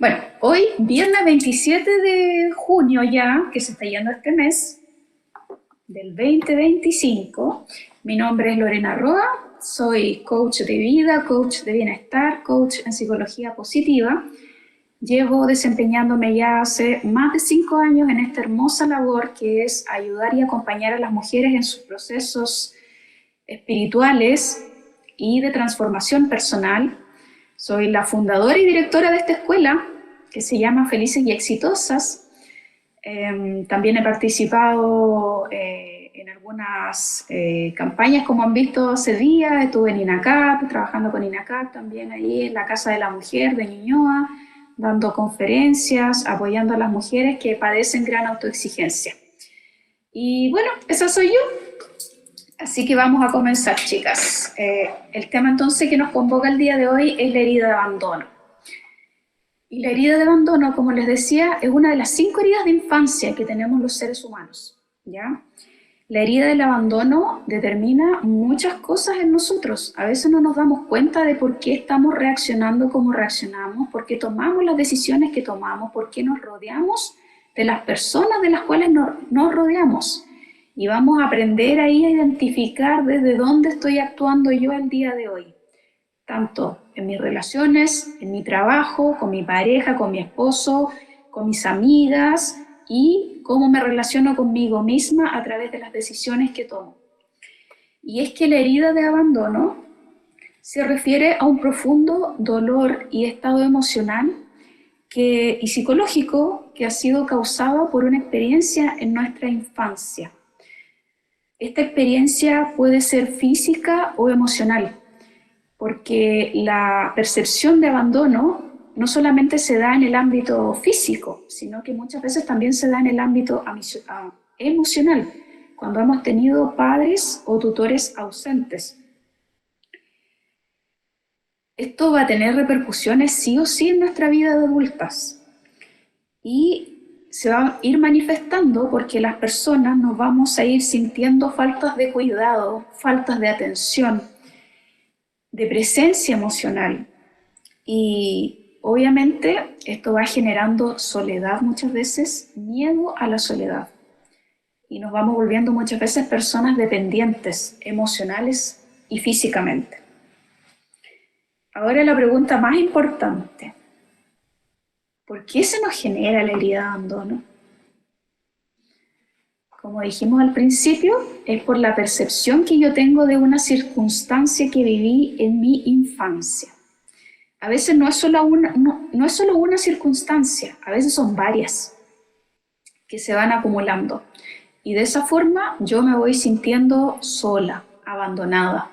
Bueno, hoy, viernes 27 de junio ya, que se está yendo este mes, del 2025, mi nombre es Lorena Roa, soy coach de vida, coach de bienestar, coach en psicología positiva. Llevo desempeñándome ya hace más de 5 años en esta hermosa labor que es ayudar y acompañar a las mujeres en sus procesos espirituales y de transformación personal. Soy la fundadora y directora de esta escuela que se llama Felices y Exitosas. También he participado en algunas campañas, como han visto hace días. Estuve en INACAP, trabajando con INACAP también ahí en la Casa de la Mujer de Ñuñoa, dando conferencias, apoyando a las mujeres que padecen gran autoexigencia. Y bueno, esa soy yo. Así que vamos a comenzar, chicas. El tema entonces que nos convoca el día de hoy es la herida de abandono. Y la herida de abandono, como les decía, es una de las 5 heridas de infancia que tenemos los seres humanos, ¿ya? La herida del abandono determina muchas cosas en nosotros. A veces no nos damos cuenta de por qué estamos reaccionando como reaccionamos, por qué tomamos las decisiones que tomamos, por qué nos rodeamos de las personas de las cuales nos rodeamos. Y vamos a aprender ahí a identificar desde dónde estoy actuando yo el día de hoy, tanto en mis relaciones, en mi trabajo, con mi pareja, con mi esposo, con mis amigas y cómo me relaciono conmigo misma a través de las decisiones que tomo. Y es que la herida de abandono se refiere a un profundo dolor y estado emocional y psicológico que ha sido causado por una experiencia en nuestra infancia. Esta experiencia puede ser física o emocional, porque la percepción de abandono no solamente se da en el ámbito físico, sino que muchas veces también se da en el ámbito emocional, cuando hemos tenido padres o tutores ausentes. Esto va a tener repercusiones sí o sí en nuestra vida de adultas y se va a ir manifestando porque las personas nos vamos a ir sintiendo faltas de cuidado, faltas de atención, de presencia emocional. Y obviamente esto va generando soledad muchas veces, miedo a la soledad. Y nos vamos volviendo muchas veces personas dependientes, emocionales y físicamente. Ahora la pregunta más importante: ¿por qué se nos genera la herida de abandono? Como dijimos al principio, es por la percepción que yo tengo de una circunstancia que viví en mi infancia. A veces no es solo una circunstancia, a veces son varias que se van acumulando. Y de esa forma yo me voy sintiendo sola, abandonada,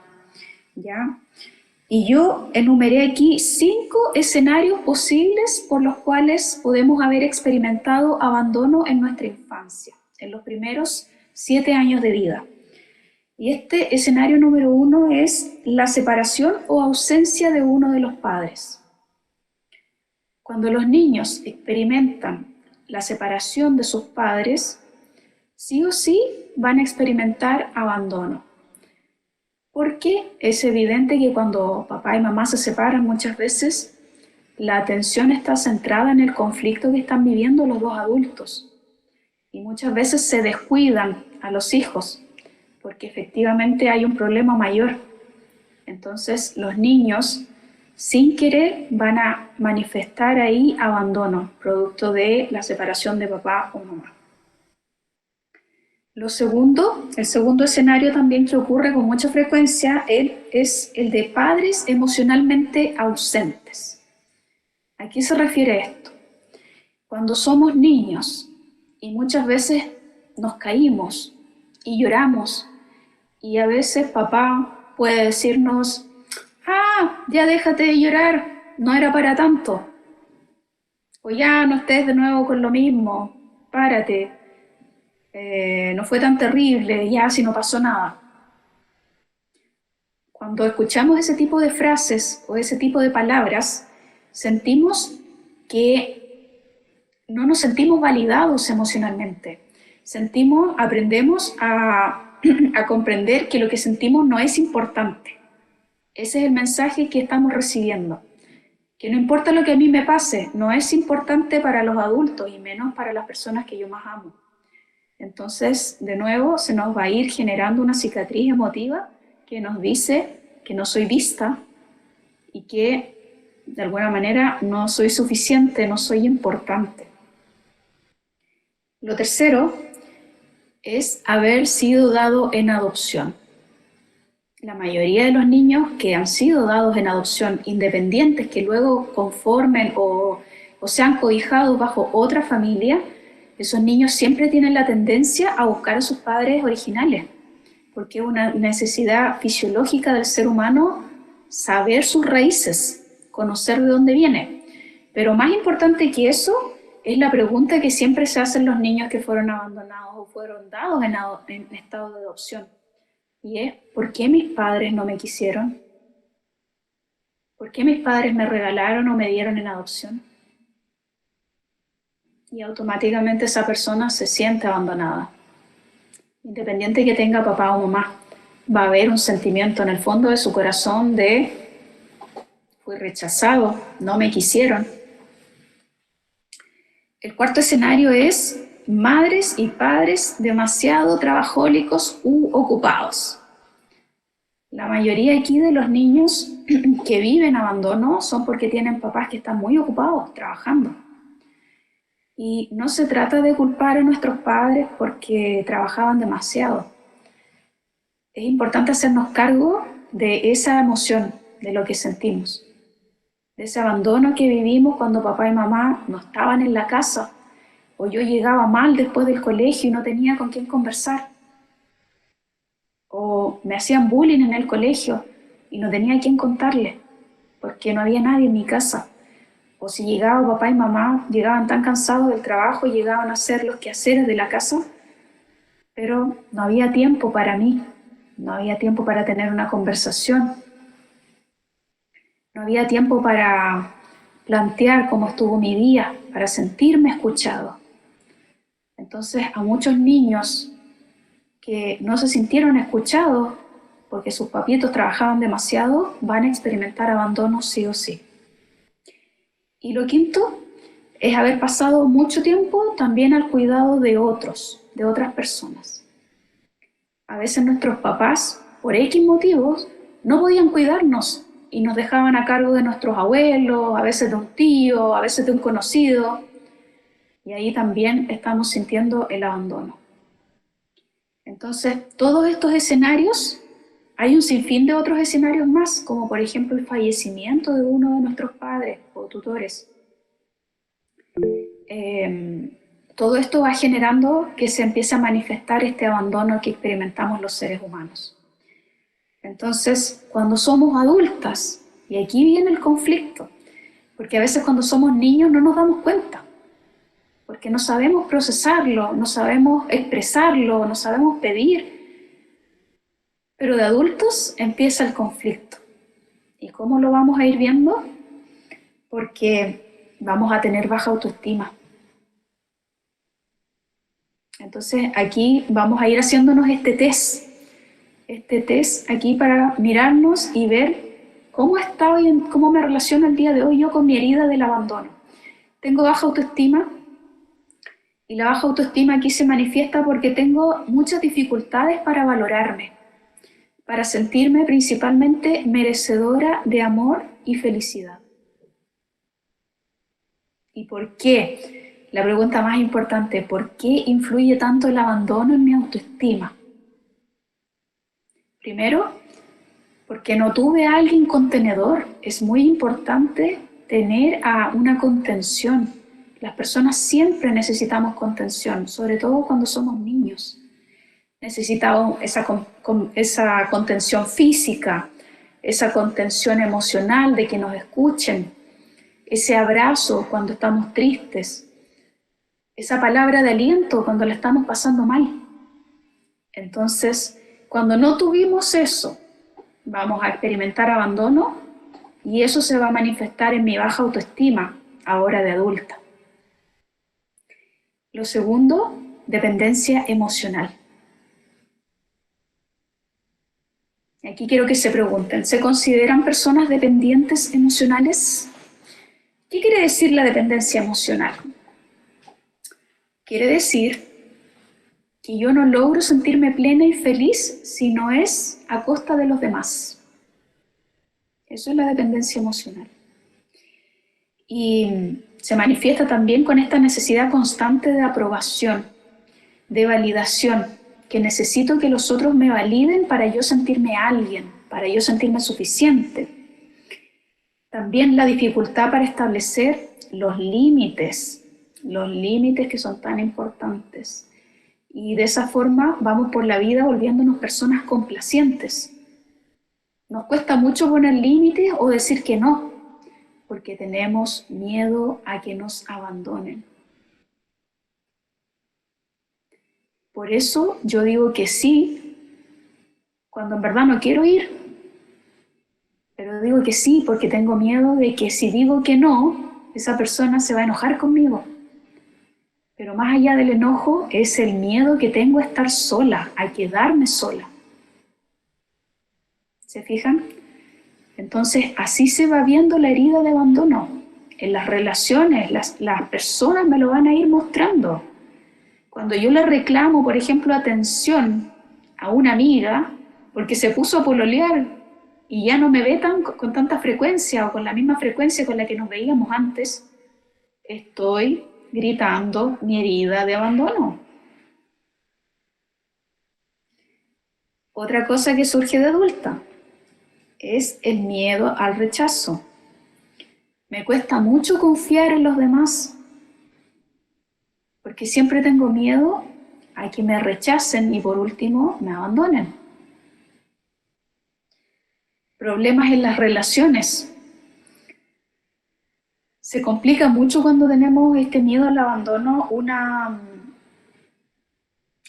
¿ya? Y yo enumeré aquí 5 escenarios posibles por los cuales podemos haber experimentado abandono en nuestra infancia, en los primeros 7 años de vida. Y este escenario número 1 es la separación o ausencia de uno de los padres. Cuando los niños experimentan la separación de sus padres, sí o sí van a experimentar abandono. Porque es evidente que cuando papá y mamá se separan muchas veces, la atención está centrada en el conflicto que están viviendo los dos adultos. Y muchas veces se descuidan a los hijos, porque efectivamente hay un problema mayor. Entonces los niños, sin querer, van a manifestar ahí abandono, producto de la separación de papá o mamá. El segundo escenario también que ocurre con mucha frecuencia es el de padres emocionalmente ausentes. ¿A qué se refiere esto? Cuando somos niños y muchas veces nos caímos y lloramos y a veces papá puede decirnos: ya déjate de llorar, no era para tanto. O ya no estés de nuevo con lo mismo, párate. No fue tan terrible, ya si no pasó nada. Cuando escuchamos ese tipo de frases o ese tipo de palabras, sentimos que no nos sentimos validados emocionalmente. Aprendemos a comprender que lo que sentimos no es importante. Ese es el mensaje que estamos recibiendo. que no importa lo que a mí me pase, no es importante para los adultos y menos para las personas que yo más amo. Entonces, de nuevo, se nos va a ir generando una cicatriz emotiva que nos dice que no soy vista y que, de alguna manera, no soy suficiente, no soy importante. Lo tercero es haber sido dado en adopción. La mayoría de los niños que han sido dados en adopción, independientes, que luego conformen o sean cobijados bajo otra familia, esos niños siempre tienen la tendencia a buscar a sus padres originales, porque es una necesidad fisiológica del ser humano saber sus raíces, conocer de dónde viene. Pero más importante que eso es la pregunta que siempre se hacen los niños que fueron abandonados o fueron dados en estado de adopción. Y es, ¿por qué mis padres no me quisieron? ¿Por qué mis padres me regalaron o me dieron en adopción? Y automáticamente esa persona se siente abandonada. Independiente que tenga papá o mamá, va a haber un sentimiento en el fondo de su corazón de fui rechazado, no me quisieron. El cuarto escenario es madres y padres demasiado trabajólicos u ocupados. La mayoría aquí de los niños que viven abandono son porque tienen papás que están muy ocupados trabajando. Y no se trata de culpar a nuestros padres porque trabajaban demasiado. Es importante hacernos cargo de esa emoción, de lo que sentimos, de ese abandono que vivimos cuando papá y mamá no estaban en la casa, o yo llegaba mal después del colegio y no tenía con quién conversar, o me hacían bullying en el colegio y no tenía a quién contarle, porque no había nadie en mi casa. O si llegaba papá y mamá, llegaban tan cansados del trabajo, llegaban a hacer los quehaceres de la casa, pero no había tiempo para mí, no había tiempo para tener una conversación, no había tiempo para plantear cómo estuvo mi día, para sentirme escuchado. Entonces, a muchos niños que no se sintieron escuchados porque sus papitos trabajaban demasiado, van a experimentar abandono sí o sí. Y lo quinto es haber pasado mucho tiempo también al cuidado de otros, de otras personas. A veces nuestros papás, por X motivos, no podían cuidarnos y nos dejaban a cargo de nuestros abuelos, a veces de un tío, a veces de un conocido. Y ahí también estamos sintiendo el abandono. Entonces, todos estos escenarios, hay un sinfín de otros escenarios más, como por ejemplo el fallecimiento de uno de nuestros padres o tutores. Todo esto va generando que se empiece a manifestar este abandono que experimentamos los seres humanos. Entonces, cuando somos adultas, y aquí viene el conflicto, porque a veces cuando somos niños no nos damos cuenta, porque no sabemos procesarlo, no sabemos expresarlo, no sabemos pedir. Pero de adultos empieza el conflicto. ¿Y cómo lo vamos a ir viendo? Porque vamos a tener baja autoestima. Entonces aquí vamos a ir haciéndonos este test aquí para mirarnos y ver cómo está y cómo me relaciono el día de hoy yo con mi herida del abandono. Tengo baja autoestima y la baja autoestima aquí se manifiesta porque tengo muchas dificultades para valorarme, para sentirme principalmente merecedora de amor y felicidad. ¿Y por qué? La pregunta más importante, ¿por qué influye tanto el abandono en mi autoestima? Primero, porque no tuve a alguien contenedor. Es muy importante tener a una contención. Las personas siempre necesitamos contención, sobre todo cuando somos niños. Necesitamos esa contención física, esa contención emocional de que nos escuchen, ese abrazo cuando estamos tristes, esa palabra de aliento cuando la estamos pasando mal. Entonces, cuando no tuvimos eso, vamos a experimentar abandono y eso se va a manifestar en mi baja autoestima ahora de adulta. Lo segundo, dependencia emocional. Aquí quiero que se pregunten, ¿se consideran personas dependientes emocionales? ¿Qué quiere decir la dependencia emocional? Quiere decir que yo no logro sentirme plena y feliz si no es a costa de los demás. Eso es la dependencia emocional. Y se manifiesta también con esta necesidad constante de aprobación, de validación, que necesito que los otros me validen para yo sentirme alguien, para yo sentirme suficiente. También la dificultad para establecer los límites que son tan importantes. Y de esa forma vamos por la vida volviéndonos personas complacientes. Nos cuesta mucho poner límites o decir que no, porque tenemos miedo a que nos abandonen. Por eso yo digo que sí, cuando en verdad no quiero ir, pero digo que sí porque tengo miedo de que si digo que no, esa persona se va a enojar conmigo. Pero más allá del enojo es el miedo que tengo a estar sola, a quedarme sola. ¿Se fijan? Entonces así se va viendo la herida de abandono. En las relaciones, las personas me lo van a ir mostrando. Cuando yo le reclamo, por ejemplo, atención a una amiga porque se puso a pololear y ya no me ve con tanta frecuencia o con la misma frecuencia con la que nos veíamos antes, estoy gritando mi herida de abandono. Otra cosa que surge de adulta es el miedo al rechazo. Me cuesta mucho confiar en los demás porque siempre tengo miedo a que me rechacen y por último me abandonen. Problemas en las relaciones. Se complica mucho cuando tenemos este miedo al abandono, una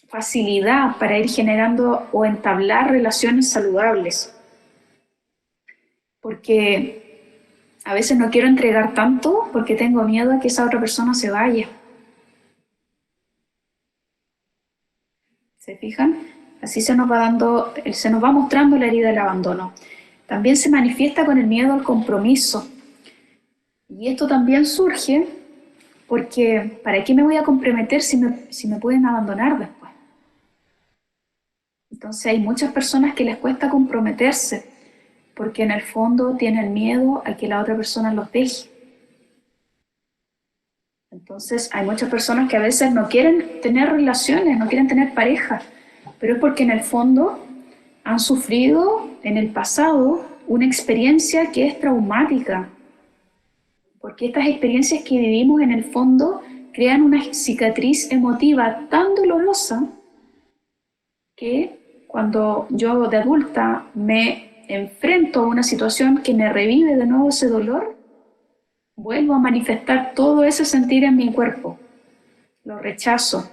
facilidad para ir generando o entablar relaciones saludables. Porque a veces no quiero entregar tanto porque tengo miedo a que esa otra persona se vaya. ¿Se fijan? Así se nos va mostrando la herida del abandono. También se manifiesta con el miedo al compromiso. Y esto también surge porque ¿para qué me voy a comprometer si me pueden abandonar después? Entonces hay muchas personas que les cuesta comprometerse porque en el fondo tienen miedo a que la otra persona los deje. Entonces hay muchas personas que a veces no quieren tener relaciones, no quieren tener pareja, pero es porque en el fondo han sufrido en el pasado una experiencia que es traumática. Porque estas experiencias que vivimos en el fondo crean una cicatriz emotiva tan dolorosa que cuando yo de adulta me enfrento a una situación que me revive de nuevo ese dolor, vuelvo a manifestar todo ese sentir en mi cuerpo. Lo rechazo.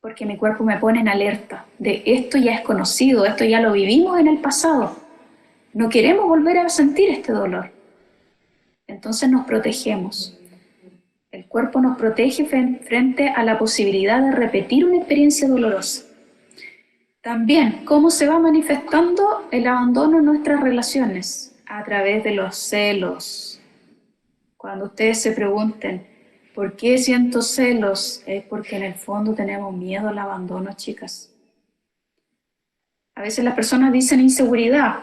Porque mi cuerpo me pone en alerta de esto ya es conocido, esto ya lo vivimos en el pasado. No queremos volver a sentir este dolor. Entonces nos protegemos. El cuerpo nos protege frente a la posibilidad de repetir una experiencia dolorosa. También, ¿cómo se va manifestando el abandono en nuestras relaciones? A través de los celos. Cuando ustedes se pregunten, ¿por qué siento celos? Es porque en el fondo tenemos miedo al abandono, chicas. A veces las personas dicen inseguridad.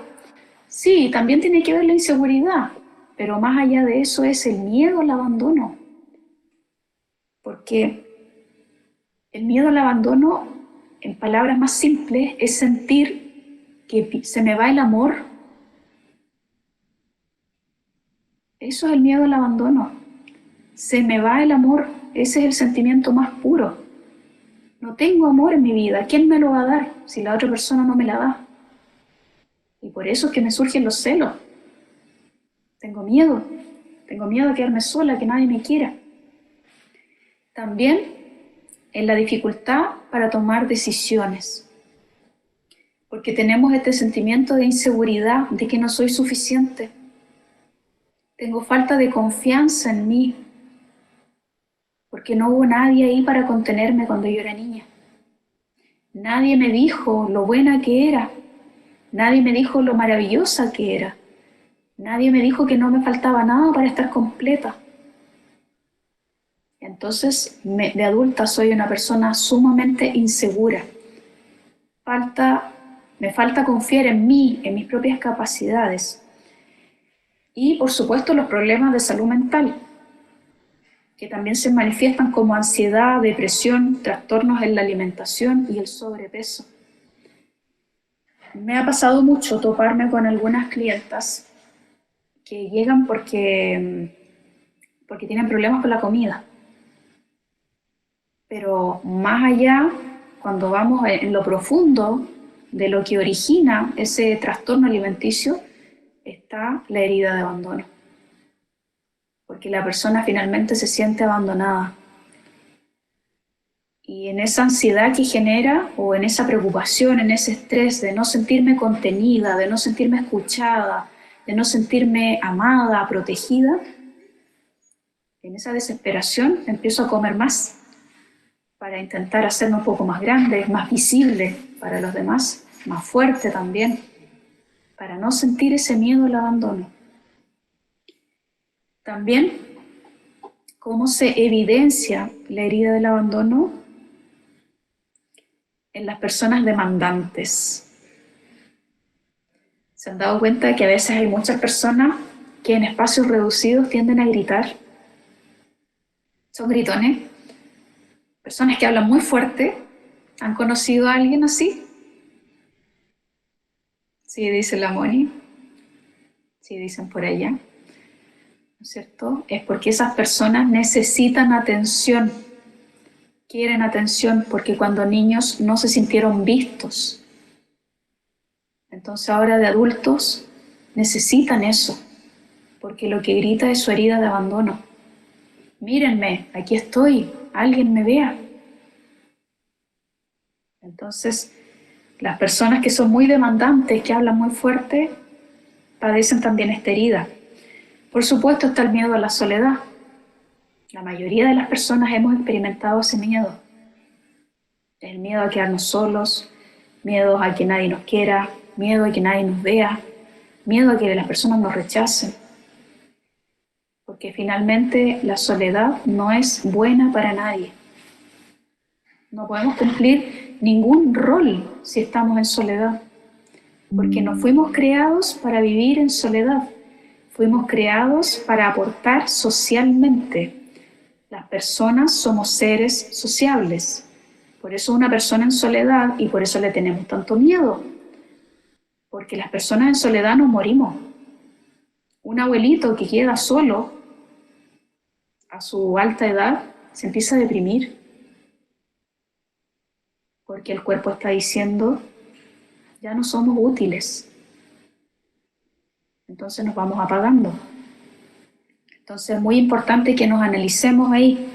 Sí, también tiene que ver la inseguridad, pero más allá de eso es el miedo al abandono. Porque el miedo al abandono, en palabras más simples, es sentir que se me va el amor. Eso es el miedo al abandono. Se me va el amor, ese es el sentimiento más puro. No tengo amor en mi vida, ¿quién me lo va a dar si la otra persona no me la da? Y por eso es que me surgen los celos. Tengo miedo a quedarme sola, que nadie me quiera. También en la dificultad para tomar decisiones. Porque tenemos este sentimiento de inseguridad, de que no soy suficiente. Tengo falta de confianza en mí, porque no hubo nadie ahí para contenerme cuando yo era niña. Nadie me dijo lo buena que era, nadie me dijo lo maravillosa que era. Nadie me dijo que no me faltaba nada para estar completa. Entonces, de adulta soy una persona sumamente insegura. Me falta confiar en mí, en mis propias capacidades. Y, por supuesto, los problemas de salud mental, que también se manifiestan como ansiedad, depresión, trastornos en la alimentación y el sobrepeso. Me ha pasado mucho toparme con algunas clientas que llegan porque tienen problemas con la comida. Pero más allá, cuando vamos en lo profundo de lo que origina ese trastorno alimenticio, está la herida de abandono. Porque la persona finalmente se siente abandonada. Y en esa ansiedad que genera, o en esa preocupación, en ese estrés de no sentirme contenida, de no sentirme escuchada, de no sentirme amada, protegida, en esa desesperación empiezo a comer más para intentar hacerme un poco más grande, más visible para los demás, más fuerte también, para no sentir ese miedo al abandono. También, cómo se evidencia la herida del abandono en las personas demandantes. ¿Se han dado cuenta de que a veces hay muchas personas que en espacios reducidos tienden a gritar? Son gritones. Personas que hablan muy fuerte. ¿Han conocido a alguien así? Sí, dice la Moni. Sí, dicen por allá. ¿No es cierto? Es porque esas personas necesitan atención. Quieren atención porque cuando niños no se sintieron vistos. Entonces ahora de adultos necesitan eso, porque lo que grita es su herida de abandono. Mírenme, aquí estoy, alguien me vea. Entonces, las personas que son muy demandantes, que hablan muy fuerte, padecen también esta herida. Por supuesto está el miedo a la soledad. La mayoría de las personas hemos experimentado ese miedo. El miedo a quedarnos solos, miedo a que nadie nos quiera, miedo a que nadie nos vea, miedo a que las personas nos rechacen. Porque finalmente la soledad no es buena para nadie. No podemos cumplir ningún rol si estamos en soledad, porque no fuimos creados para vivir en soledad, fuimos creados para aportar socialmente. Las personas somos seres sociables, por eso una persona en soledad, y por eso le tenemos tanto miedo, porque las personas en soledad nos morimos. Un abuelito que queda solo a su alta edad se empieza a deprimir, porque el cuerpo está diciendo, ya no somos útiles. Entonces nos vamos apagando. Entonces es muy importante que nos analicemos ahí.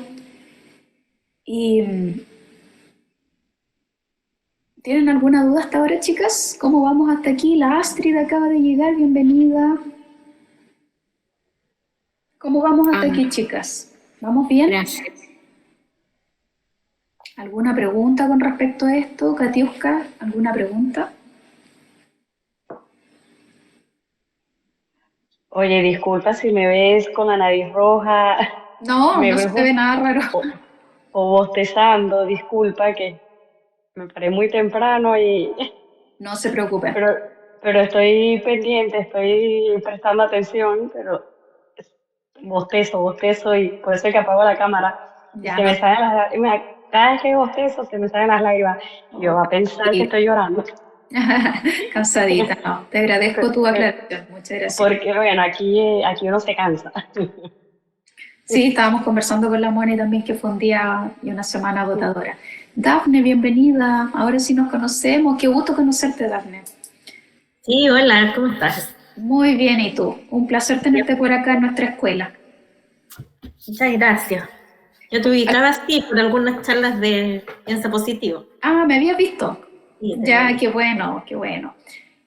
Y ¿tienen alguna duda hasta ahora, chicas? ¿Cómo vamos hasta aquí? La Astrid acaba de llegar, bienvenida. ¿Cómo vamos hasta aquí, chicas? ¿Vamos bien? Gracias. ¿Alguna pregunta con respecto a esto? Katiuska, ¿alguna pregunta? Oye, disculpa si me ves con la nariz roja, No, me no ves se te ve nada raro. o bostezando, disculpa que me paré muy temprano No se preocupen. pero, pero estoy pendiente, estoy prestando atención, pero bostezo y por eso es que apago la cámara y Ya se no. me salen las lágrimas, cada vez que bostezo se me salen las lágrimas y yo Oh, va a pensar que sí. estoy llorando, Cansadita, no. Te agradezco tu aclaración. Muchas gracias. porque bueno, aquí uno se cansa. Sí, estábamos conversando con la Moni también, que fue un día y una semana agotadora. Dafne, bienvenida. Ahora sí nos conocemos. Qué gusto conocerte, Dafne. Sí, hola, ¿cómo estás? Muy bien, ¿y tú? Un placer Bien, tenerte por acá en nuestra escuela. muchas gracias. Yo te ubicaba así por algunas charlas de piensa positivo. Ah, ¿me habías visto? Sí, te había Ya, qué visto. bueno, qué bueno.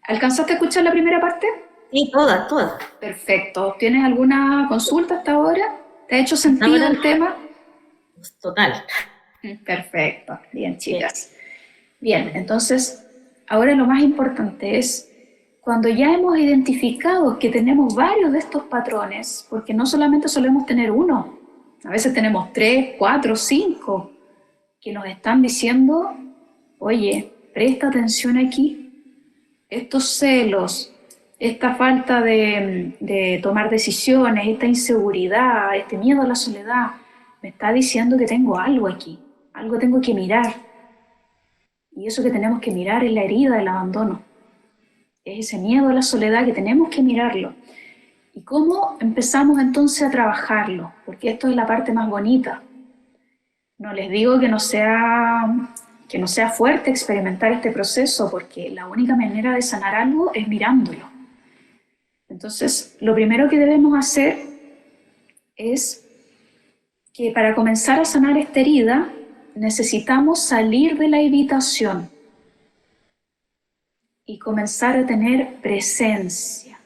¿Alcanzaste a escuchar la primera parte? Sí, todas, todas. Perfecto. ¿Tienes alguna consulta hasta ahora? ¿Te ha hecho Hasta sentido ahora, el tema? pues, total. Perfecto. Bien, Bien. chicas. Bien, entonces, ahora lo más importante es cuando ya hemos identificado que tenemos varios de estos patrones, porque no solamente solemos tener uno, a veces tenemos 3, 4, 5, que nos están diciendo, oye, presta atención aquí, estos celos, esta falta de tomar decisiones, esta inseguridad, este miedo a la soledad, me está diciendo que tengo algo aquí, algo tengo que mirar. Y eso que tenemos que mirar es la herida del abandono. Es ese miedo a la soledad que tenemos que mirarlo. ¿Y cómo empezamos entonces a trabajarlo? Porque esto es la parte más bonita. No les digo que no sea fuerte experimentar este proceso, porque la única manera de sanar algo es mirándolo. Entonces, lo primero que debemos hacer es que para comenzar a sanar esta herida, necesitamos salir de la evitación y comenzar a tener presencia.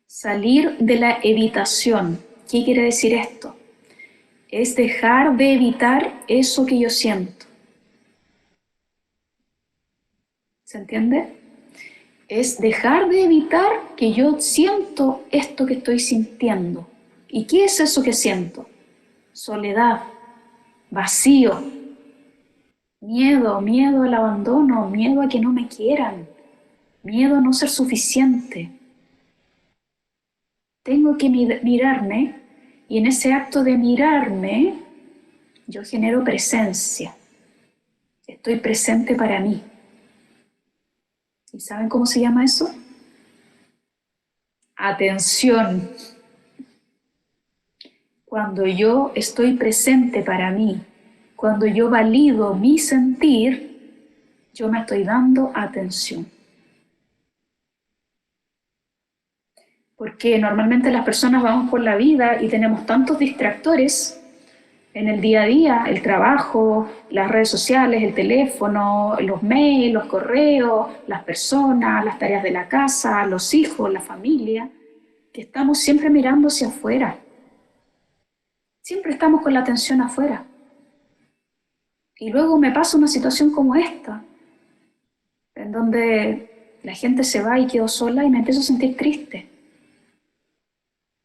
Salir de la evitación. ¿Qué quiere decir esto? Es dejar de evitar eso que yo siento. ¿Se entiende? Es dejar de evitar que yo siento esto que estoy sintiendo. ¿Y qué es eso que siento? Soledad, vacío, miedo al abandono, miedo a que no me quieran, miedo a no ser suficiente. Tengo que mirarme, y en ese acto de mirarme, yo genero presencia. Estoy presente para mí. ¿Y saben cómo se llama eso? Atención. Cuando yo estoy presente para mí, cuando yo valido mi sentir, yo me estoy dando atención. Porque normalmente las personas vamos por la vida y tenemos tantos distractores en el día a día, el trabajo, las redes sociales, el teléfono, los mails, los correos, las personas, las tareas de la casa, los hijos, la familia, que estamos siempre mirando hacia afuera. Siempre estamos con la atención afuera. Y luego me pasa una situación como esta, en donde la gente se va y quedo sola y me empiezo a sentir triste.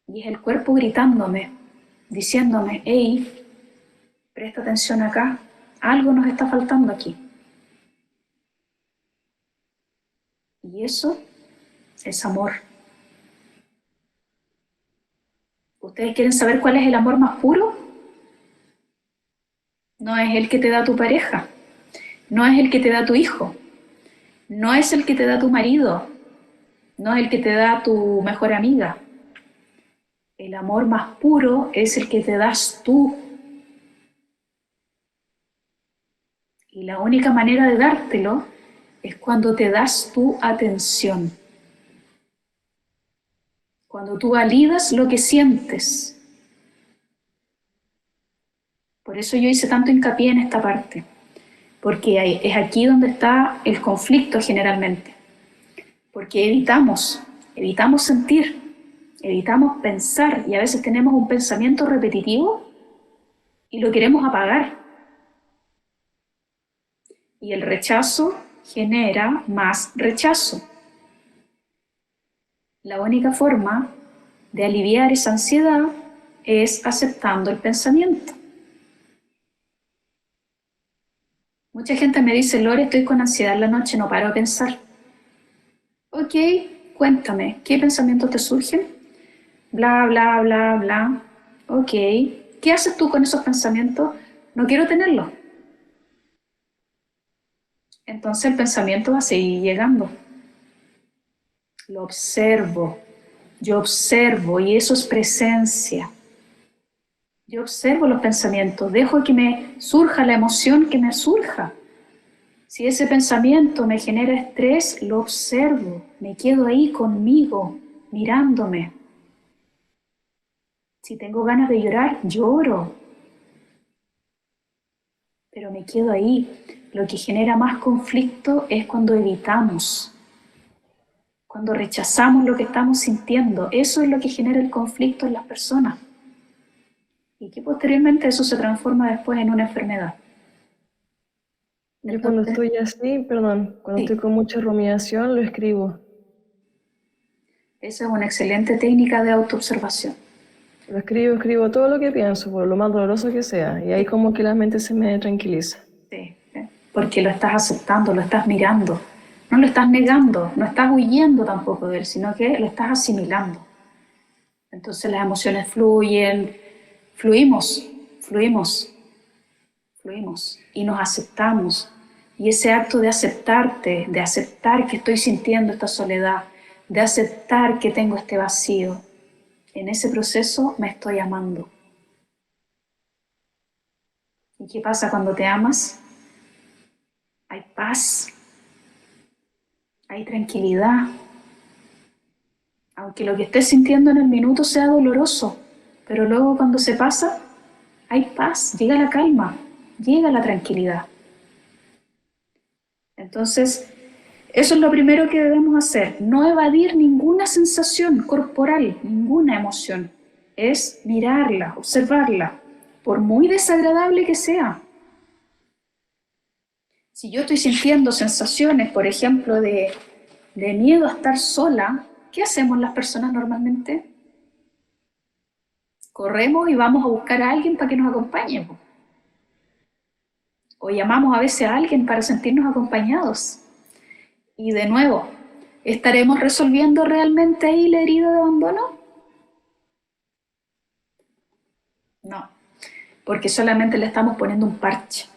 Y es el cuerpo gritándome, diciéndome, hey, presta atención acá, algo nos está faltando aquí. Y eso es amor. ¿Ustedes quieren saber cuál es el amor más puro? No es el que te da tu pareja, no es el que te da tu hijo, no es el que te da tu marido, no es el que te da tu mejor amiga. El amor más puro es el que te das tú. Y la única manera de dártelo es cuando te das tu atención. Cuando tú validas lo que sientes. Por eso yo hice tanto hincapié en esta parte. Porque es aquí donde está el conflicto generalmente. Porque evitamos sentir, evitamos pensar, y a veces tenemos un pensamiento repetitivo y lo queremos apagar. Y el rechazo genera más rechazo. La única forma de aliviar esa ansiedad es aceptando el pensamiento. Mucha gente me dice, Lore, estoy con ansiedad en la noche, no paro de pensar. Ok, cuéntame, ¿qué pensamientos te surgen? Bla, bla, bla, bla. Ok, ¿qué haces tú con esos pensamientos? No quiero tenerlos. Entonces el pensamiento va a seguir llegando. Lo observo, yo observo, y eso es presencia. Yo observo los pensamientos, dejo que me surja la emoción que me surja. Si ese pensamiento me genera estrés, lo observo, me quedo ahí conmigo, mirándome. Si tengo ganas de llorar, lloro. Pero me quedo ahí. Lo que genera más conflicto es cuando evitamos, cuando rechazamos lo que estamos sintiendo. Eso es lo que genera el conflicto en las personas. Y que posteriormente eso se transforma después en una enfermedad. Yo cuando Entonces, estoy así, perdón, cuando sí, estoy con mucha rumiación, lo escribo. esa es una excelente técnica de autoobservación. Lo escribo, escribo todo lo que pienso, por lo más doloroso que sea. Y ahí Sí, como que la mente se me tranquiliza. sí, sí. Porque lo estás aceptando, lo estás mirando, no lo estás negando, no estás huyendo tampoco de él, sino que lo estás asimilando. Entonces las emociones fluyen, fluimos, fluimos, fluimos y nos aceptamos. Y ese acto de aceptarte, de aceptar que estoy sintiendo esta soledad, de aceptar que tengo este vacío, en ese proceso me estoy amando. ¿Y qué pasa cuando te amas? Hay paz, hay tranquilidad, aunque lo que estés sintiendo en el minuto sea doloroso, pero luego cuando se pasa, hay paz, llega la calma, llega la tranquilidad. Entonces, eso es lo primero que debemos hacer, no evadir ninguna sensación corporal, ninguna emoción. Es mirarla, observarla, por muy desagradable que sea. Si yo estoy sintiendo sensaciones, por ejemplo, de miedo a estar sola, ¿qué hacemos las personas normalmente? Corremos y vamos a buscar a alguien para que nos acompañe. O llamamos a veces a alguien para sentirnos acompañados. Y de nuevo, ¿estaremos resolviendo realmente ahí la herida de abandono? No, porque solamente le estamos poniendo un parche.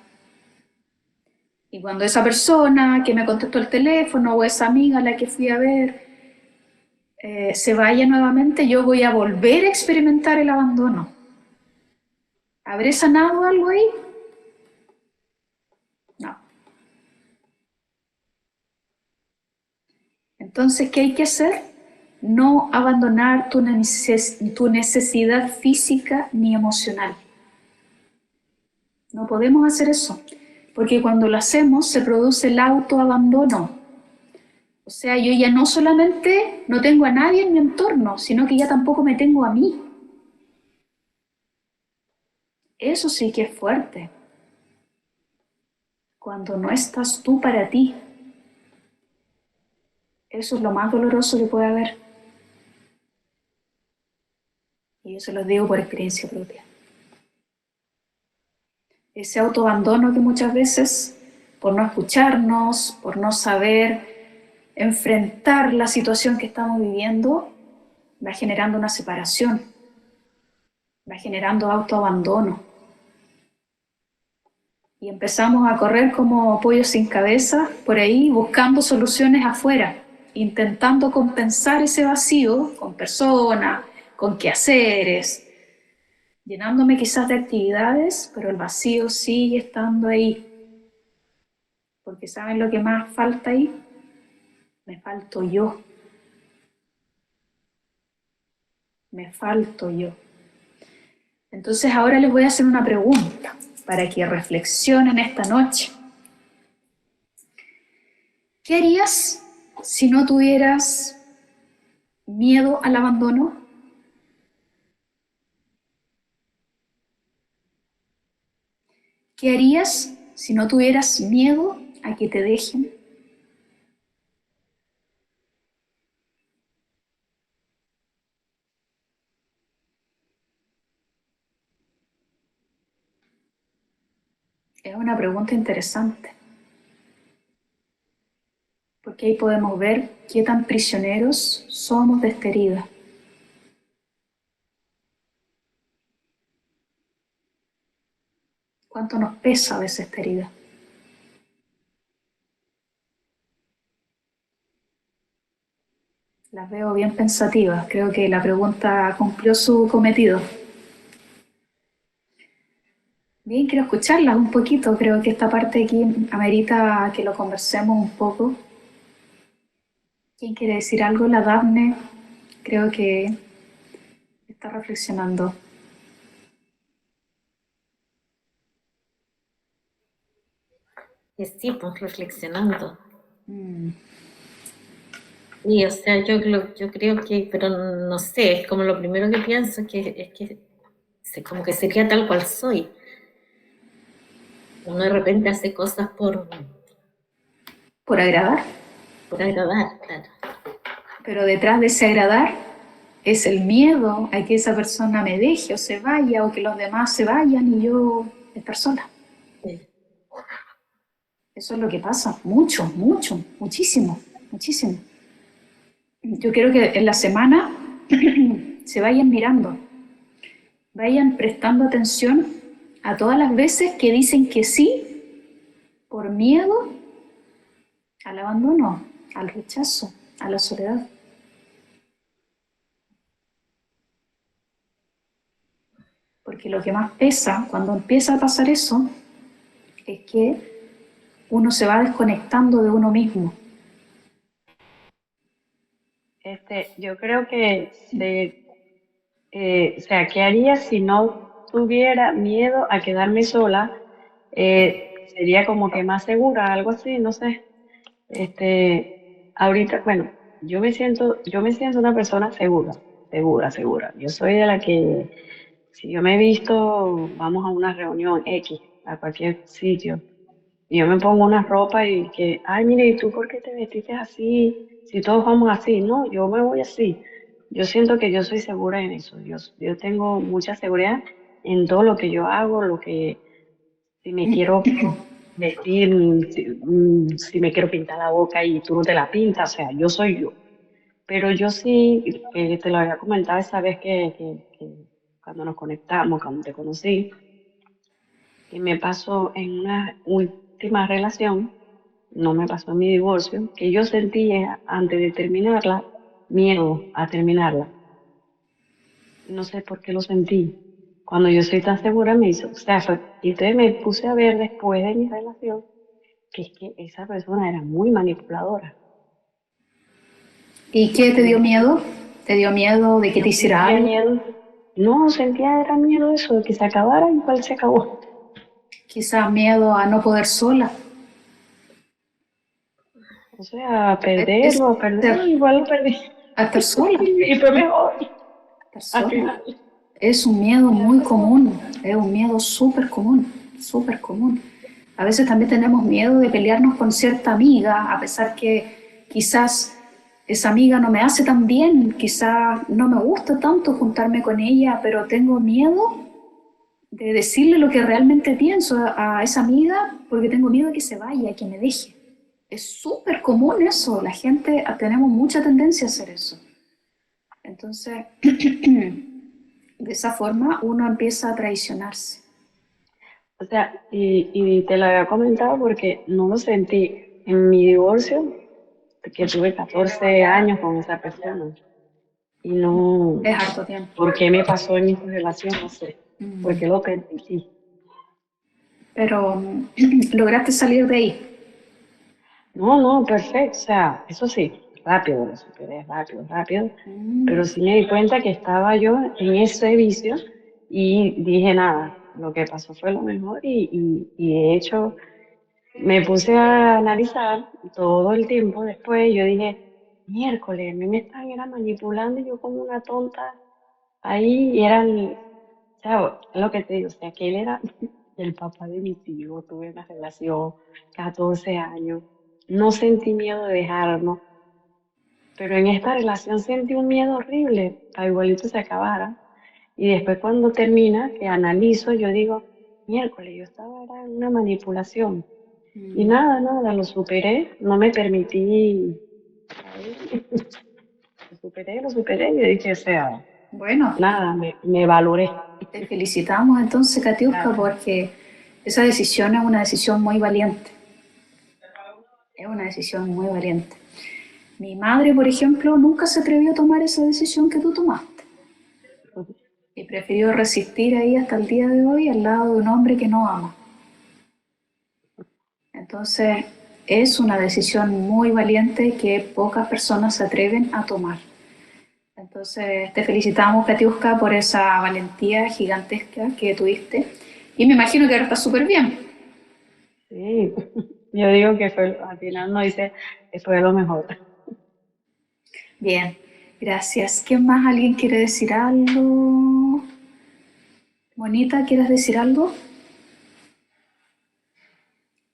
Y cuando esa persona que me contestó el teléfono o esa amiga a la que fui a ver se vaya nuevamente, yo voy a volver a experimentar el abandono. ¿Habré sanado algo ahí? No. Entonces, ¿qué hay que hacer? No abandonar tu necesidad física ni emocional. No podemos hacer eso, porque cuando lo hacemos se produce el autoabandono. O sea, yo ya no solamente no tengo a nadie en mi entorno, sino que ya tampoco me tengo a mí. Eso sí que es fuerte. Cuando no estás tú para ti. Eso es lo más doloroso que puede haber. Y eso lo digo por experiencia propia. Ese autoabandono que muchas veces, por no escucharnos, por no saber enfrentar la situación que estamos viviendo, va generando una separación, va generando autoabandono. Y empezamos a correr como pollos sin cabeza por ahí, buscando soluciones afuera, intentando compensar ese vacío con personas, con quehaceres, llenándome quizás de actividades, pero el vacío sigue estando ahí. Porque ¿saben lo que más falta ahí? Me falto yo. Me falto yo. Entonces ahora les voy a hacer una pregunta para que reflexionen esta noche. ¿Qué harías si no tuvieras miedo al abandono? ¿Qué harías si no tuvieras miedo a que te dejen? Es una pregunta interesante, porque ahí podemos ver qué tan prisioneros somos de esta herida. Cuánto nos pesa a veces esta herida. Las veo bien pensativas. Creo que la pregunta cumplió su cometido. Bien, quiero escucharlas un poquito. Creo que esta parte aquí amerita que lo conversemos un poco. ¿Quién quiere decir algo? La Dafne creo que está reflexionando. Sí, pues reflexionando. Mm, Y o sea, yo creo que, pero no sé, es como lo primero que pienso, que es que como que sería tal cual soy. Uno de repente hace cosas por agradar, por agradar, claro. pero detrás de ese agradar es el miedo a que esa persona me deje o se vaya o que los demás se vayan y yo estar sola. Sí. Eso es lo que pasa, muchísimo, muchísimo. Yo quiero que en la semana se vayan mirando, vayan prestando atención a todas las veces que dicen que sí por miedo al abandono, al rechazo, a la soledad. Porque lo que más pesa cuando empieza a pasar eso es que uno se va desconectando de uno mismo. Yo creo que o sea, ¿qué haría si no tuviera miedo a quedarme sola? Sería como que más segura, algo así, no sé. Ahorita, bueno, yo me siento una persona segura, segura, segura. Yo soy de la que, si yo me he visto, vamos a una reunión X, a cualquier sitio, y yo me pongo una ropa y que, ay, mire, ¿y tú por qué te vestiste así? Si todos vamos así, no, yo me voy así. Yo siento que yo soy segura en eso. Yo tengo mucha seguridad en todo lo que yo hago, si me quiero vestir, si me quiero pintar la boca y tú no te la pintas, o sea, yo soy yo. Pero yo sí, te lo había comentado esa vez que cuando nos conectamos, cuando te conocí, que me pasó en una última relación, no me pasó en mi divorcio, que yo sentía antes de terminarla miedo a terminarla. No sé por qué lo sentí. Cuando yo estoy tan segura me hizo, o sea, y entonces me puse a ver después de mi relación que es que esa persona era muy manipuladora. ¿Y qué te dio miedo? ¿Te dio miedo de que te Yo hiciera sentía algo? miedo, no, sentía era miedo eso, de que se acabara, igual se acabó. Quizás miedo a no poder sola. O sea, a Es perderlo, a perderlo, igual lo perdí. a estar sola, Y fue mejor estar al sola. final. Es un miedo muy común, es un miedo súper común, súper común. A veces también tenemos miedo de pelearnos con cierta amiga, a pesar que quizás esa amiga no me hace tan bien, quizás no me gusta tanto juntarme con ella, pero tengo miedo de decirle lo que realmente pienso a esa amiga porque tengo miedo de que se vaya, que me deje. Es súper común eso, la gente tenemos mucha tendencia a hacer eso. Entonces, de esa forma uno empieza a traicionarse. O sea, y te lo había comentado porque no lo sentí en mi divorcio, que tuve 14 años con esa persona. Y no, Es harto tiempo. ¿por qué me pasó en esta relación? No sé. ¿Por Mm. qué lo permití? Pero lograste salir de ahí. No, no, perfecto. O sea, eso sí, rápido, lo superé, rápido, rápido. Mm. Pero sí me di cuenta que estaba yo en ese vicio y dije nada, lo que pasó fue lo mejor y de hecho me puse a analizar todo el tiempo después. Yo dije, miércoles, a mí me están era manipulando y yo como una tonta ahí y eran, chavo, es lo que te digo, o sea, que él era el papá de mis hijos, tuve una relación 14 años, no sentí miedo de dejarnos, pero en esta relación sentí un miedo horrible, a igualito se acabara. Y después cuando termina, que analizo, yo digo, miércoles, yo estaba era en una manipulación. Y Mm. nada, nada, lo superé, no me permití, lo superé, y dije, o sea, Bueno, nada, me valoré. te felicitamos entonces, Katiuska, Gracias. porque esa decisión es una decisión muy valiente. Es una decisión muy valiente. Mi madre, por ejemplo, nunca se atrevió a tomar esa decisión que tú tomaste y prefirió resistir ahí hasta el día de hoy al lado de un hombre que no ama. Entonces, es una decisión muy valiente que pocas personas se atreven a tomar. Entonces, te felicitamos, Katiuska, por esa valentía gigantesca que tuviste. Y me imagino que ahora estás súper bien. Sí, yo digo que fue, al final no dice, fue lo mejor. Bien, gracias. ¿Quién más? ¿Alguien quiere decir algo? Bonita, ¿quieres decir algo?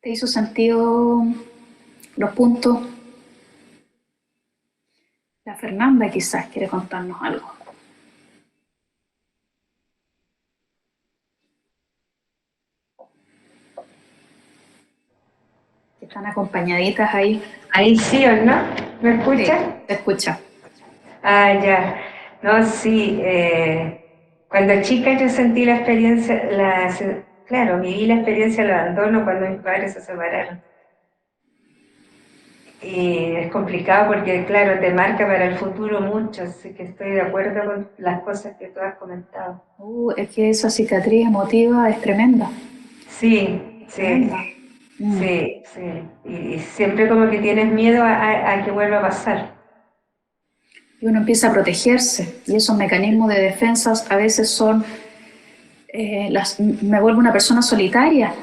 ¿Te hizo sentido los puntos? La Fernanda quizás quiere contarnos algo. Están acompañaditas ahí. Ahí sí o no, ¿me Sí, escuchan? te escucha. Ah, ya. No, sí. Cuando chica yo sentí la experiencia, claro, viví la experiencia del abandono cuando mis padres se separaron. Y es complicado porque, claro, te marca para el futuro mucho, así que estoy de acuerdo con las cosas que tú has comentado. Es que esa cicatriz emotiva es tremenda, Sí, tremenda. sí, sí. Y siempre como que tienes miedo a que vuelva a pasar. Y uno empieza a protegerse, y esos mecanismos de defensas a veces son, me vuelvo una persona solitaria,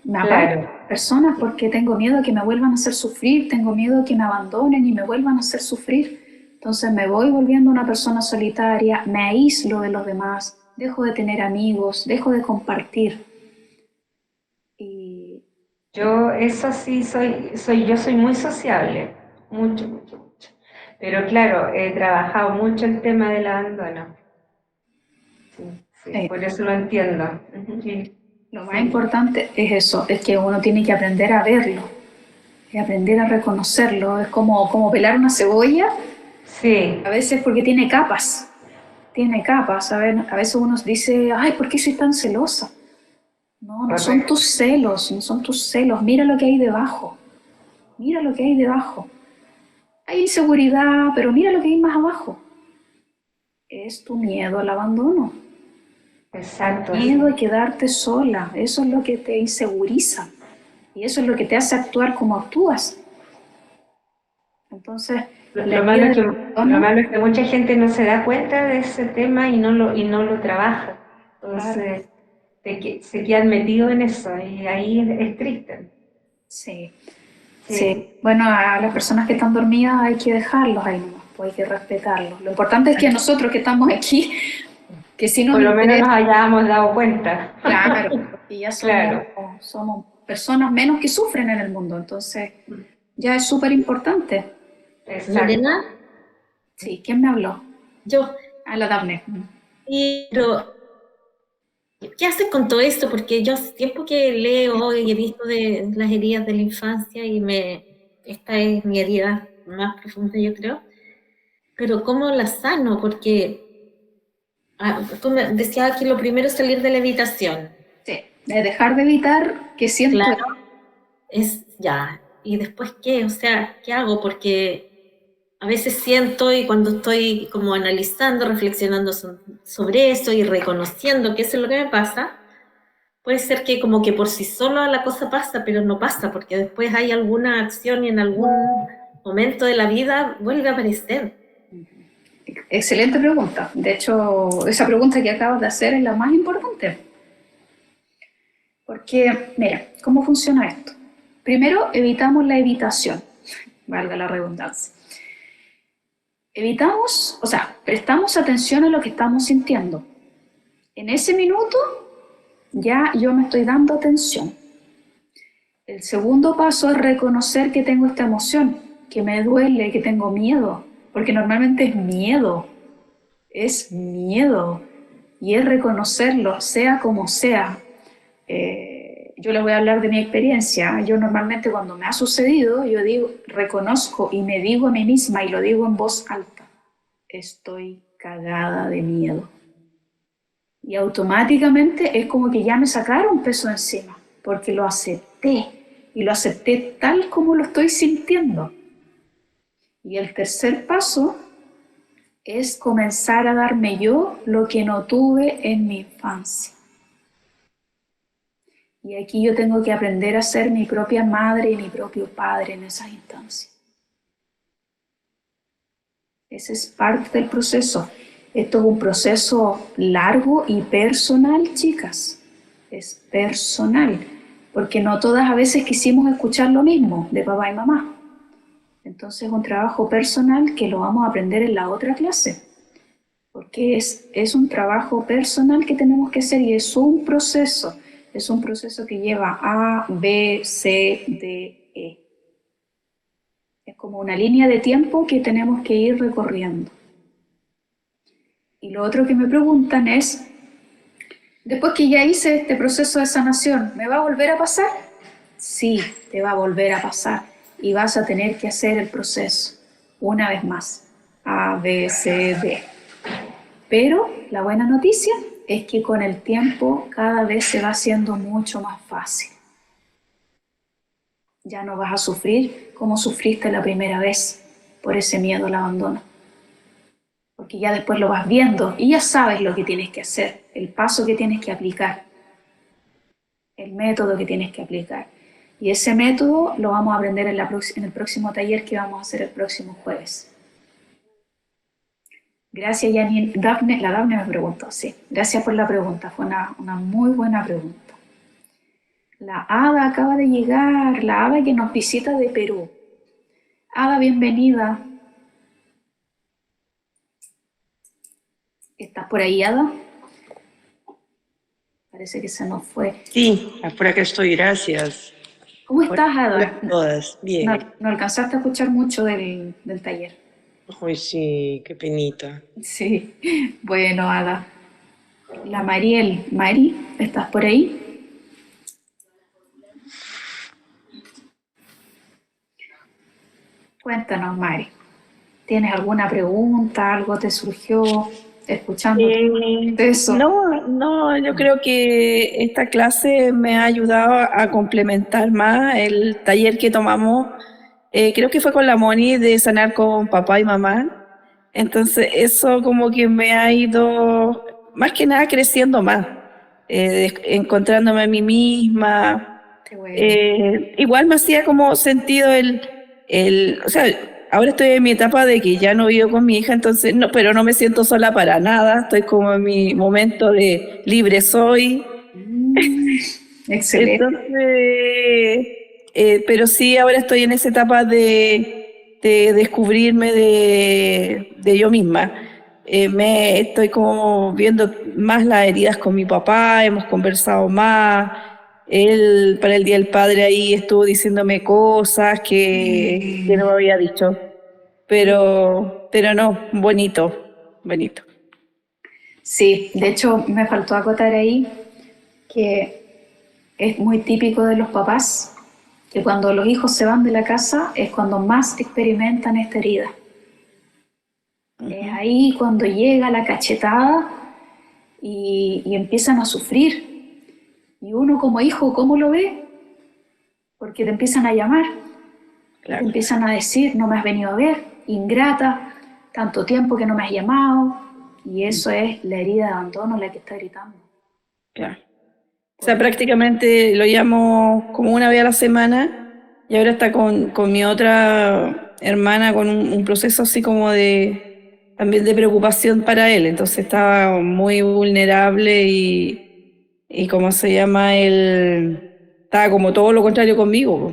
me aparto de Claro. las personas porque tengo miedo a que me vuelvan a hacer sufrir, tengo miedo a que me abandonen y me vuelvan a hacer sufrir. Entonces me voy volviendo una persona solitaria, me aíslo de los demás, dejo de tener amigos, dejo de compartir. Y Yo, eso sí, yo soy muy sociable, mucho. Pero claro, he trabajado mucho el tema del abandono. Sí, por eso lo entiendo. Ujú. lo más Sí, importante es eso, es que uno tiene que aprender a verlo, y aprender a reconocerlo. Es como pelar una cebolla, sí, a veces porque tiene capas, a veces uno dice, ay, ¿por qué soy tan celosa? No, no son correcto. tus celos, no son tus celos, mira lo que hay debajo, mira lo que hay debajo. Hay inseguridad, pero mira lo que hay más abajo. Es tu miedo al abandono, Exacto, miedo sí. a quedarte sola, eso es lo que te inseguriza y eso es lo que te hace actuar como actúas. Entonces, la Lo malo herida es que, del abandono, mucha gente no se da cuenta de ese tema y no lo trabaja. claro, Entonces, se quedan metidos en eso y ahí es triste. sí, sí. Sí, Bueno, a las personas que están dormidas hay que dejarlos ahí nomás, pues hay que respetarlos. Lo importante es que nosotros que estamos aquí, que sí nos por lo menos nos interesa, hayamos dado cuenta. claro, porque ya Claro, somos personas menos que sufren en el mundo, entonces ya es súper importante. exacto. Lorena, Sí, ¿quién me habló? yo, A la Daphne. pero ¿qué haces con todo esto? Porque yo hace tiempo que leo y he visto de las heridas de la infancia y esta es mi herida más profunda, yo creo. Pero ¿cómo la sano? Porque tú me decías que lo primero es salir de la habitación. Sí, de dejar de evitar que siento. Claro, es ya. ¿Y después qué? O sea, ¿qué hago? Porque a veces siento y cuando estoy como analizando, reflexionando sobre eso y reconociendo que eso es lo que me pasa, puede ser que como que por sí solo la cosa pasa, pero no pasa, porque después hay alguna acción y en algún momento de la vida vuelve a aparecer. Excelente pregunta. De hecho, esa pregunta que acabas de hacer es la más importante. Porque, mira, ¿cómo funciona esto? Primero, evitamos la evitación, valga la redundancia. Evitamos, o sea, prestamos atención a lo que estamos sintiendo. En ese minuto ya yo me estoy dando atención. El segundo paso es reconocer que tengo esta emoción, que me duele, que tengo miedo, porque normalmente es miedo y es reconocerlo, sea como sea. Yo les voy a hablar de mi experiencia. Yo normalmente cuando me ha sucedido, yo digo, reconozco y me digo a mí misma y lo digo en voz alta, estoy cagada de miedo. Y automáticamente es como que ya me sacaron peso encima, porque lo acepté y lo acepté tal como lo estoy sintiendo. Y el tercer paso es comenzar a darme yo lo que no tuve en mi infancia. Y aquí yo tengo que aprender a ser mi propia madre y mi propio padre en esas instancias. Ese es parte del proceso. Esto es un proceso largo y personal, chicas. Es personal, porque no todas a veces quisimos escuchar lo mismo de papá y mamá. Entonces es un trabajo personal que lo vamos a aprender en la otra clase, porque es un trabajo personal que tenemos que hacer y es un proceso. Es un proceso que lleva A, B, C, D, E. Es como una línea de tiempo que tenemos que ir recorriendo. Y lo otro que me preguntan es, después que ya hice este proceso de sanación, ¿me va a volver a pasar? Sí, te va a volver a pasar y vas a tener que hacer el proceso una vez más. A, B, C, D. Pero la buena noticia es que con el tiempo cada vez se va haciendo mucho más fácil. Ya no vas a sufrir como sufriste la primera vez por ese miedo al abandono. Porque ya después lo vas viendo y ya sabes lo que tienes que hacer, el paso que tienes que aplicar, el método que tienes que aplicar. Y ese método lo vamos a aprender en el próximo taller que vamos a hacer el próximo jueves. Gracias, Janine. La Daphne me preguntó, sí. Gracias por la pregunta, fue una muy buena pregunta. La Ada acaba de llegar, la Ada que nos visita de Perú. Ada, bienvenida. ¿Estás por ahí, Ada? Parece que se nos fue. Sí, por acá estoy, gracias. ¿Cómo estás, Ada? Hola a todas, bien. No alcanzaste a escuchar mucho del taller. Ay, sí, qué penita. Sí, bueno, Ada. La Mariel. Mari, ¿estás por ahí? Cuéntanos, Mari. ¿Tienes alguna pregunta? ¿Algo te surgió escuchando eso? No, yo creo que esta clase me ha ayudado a complementar más el taller que tomamos. Creo que fue con la Moni de sanar con papá y mamá. Entonces eso como que me ha ido más que nada creciendo más, encontrándome a mí misma. Qué bueno. Igual me hacía como sentido o sea, ahora estoy en mi etapa de que ya no vivo con mi hija, entonces pero no me siento sola para nada, estoy como en mi momento de libre soy. Excelente. Entonces, pero sí, ahora estoy en esa etapa de descubrirme de yo misma. Estoy como viendo más las heridas con mi papá, hemos conversado más. Él para el Día del Padre ahí estuvo diciéndome cosas que no me había dicho. Pero no, bonito. Sí, de hecho me faltó acotar ahí que es muy típico de los papás que cuando los hijos se van de la casa es cuando más experimentan esta herida. Es ahí cuando llega la cachetada y empiezan a sufrir. Y uno como hijo, ¿cómo lo ve? Porque te empiezan a llamar, Claro. te empiezan a decir, no me has venido a ver, ingrata, tanto tiempo que no me has llamado. Y eso es la herida de abandono la que está gritando. Claro. O sea, prácticamente lo llamo como una vez a la semana y ahora está con mi otra hermana con un proceso así como también de preocupación para él. Entonces estaba muy vulnerable y ¿cómo se llama? Él estaba como todo lo contrario conmigo.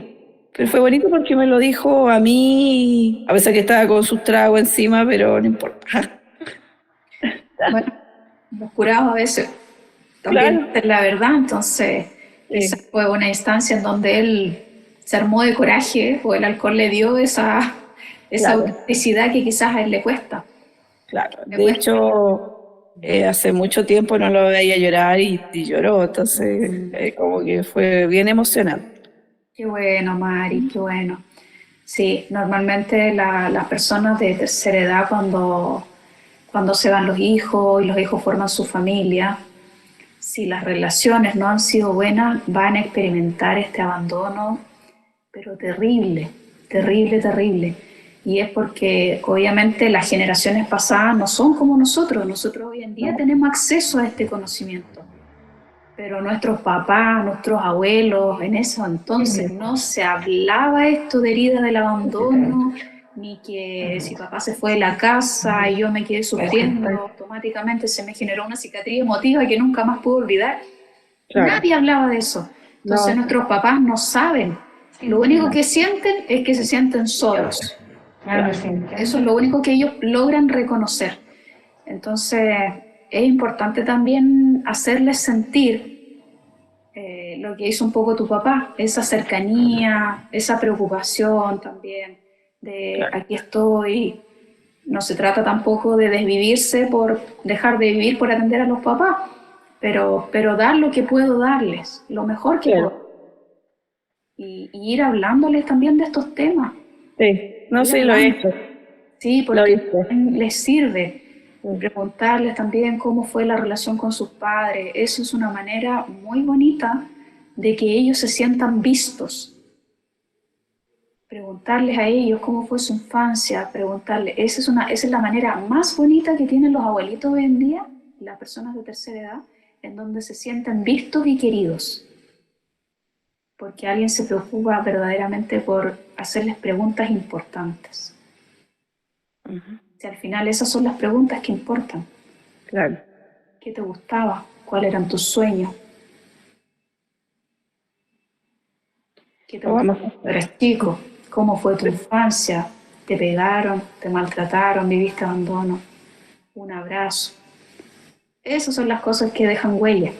Pero fue bonito porque me lo dijo a mí, a pesar que estaba con sus tragos encima, pero no importa. Bueno, los curados a veces también dicen la verdad, entonces esa fue una instancia en donde él se armó de coraje o el alcohol le dio esa autenticidad que quizás a él le cuesta. Claro, de hecho hace mucho tiempo no lo veía llorar y lloró, entonces como que fue bien emocionante. Qué bueno, Mari, qué bueno. Sí, normalmente las personas de tercera edad cuando se van los hijos y los hijos forman su familia, si las relaciones no han sido buenas, van a experimentar este abandono, pero terrible, terrible, terrible. Y es porque obviamente las generaciones pasadas no son como nosotros hoy en día tenemos acceso a este conocimiento. Pero nuestros papás, nuestros abuelos, en eso entonces no se hablaba esto de herida del abandono, ni que si papá se fue de la casa y yo me quedé sufriendo, automáticamente se me generó una cicatriz emotiva que nunca más pude olvidar. Claro. Nadie hablaba de eso. Entonces nuestros papás no saben. Lo único que sienten es que se sienten solos. Claro. Eso es lo único que ellos logran reconocer. Entonces es importante también hacerles sentir lo que hizo un poco tu papá, esa cercanía, esa preocupación también de aquí estoy. No se trata tampoco de desvivirse por dejar de vivir por atender a los papás, pero dar lo que puedo darles, lo mejor que Claro. puedo. Y ir hablándoles también de estos temas. Sí, no, Ir sí, lo he hablando. visto. Sí, Lo he porque visto. les sirve preguntarles también cómo fue la relación con sus padres. Eso es una manera muy bonita de que ellos se sientan vistos. Preguntarles a ellos cómo fue su infancia, preguntarles, esa es la manera más bonita que tienen los abuelitos hoy en día, las personas de tercera edad, en donde se sienten vistos y queridos, porque alguien se preocupa verdaderamente por hacerles preguntas importantes. Si al final esas son las preguntas que importan. Claro. ¿Qué te gustaba? ¿Cuáles eran tus sueños? ¿Qué te Lo gustaba vamos a cuando hacer. eras chico? ¿Cómo fue tu infancia? ¿Te pegaron? ¿Te maltrataron? ¿Viviste abandono? Un abrazo. Esas son las cosas que dejan huella.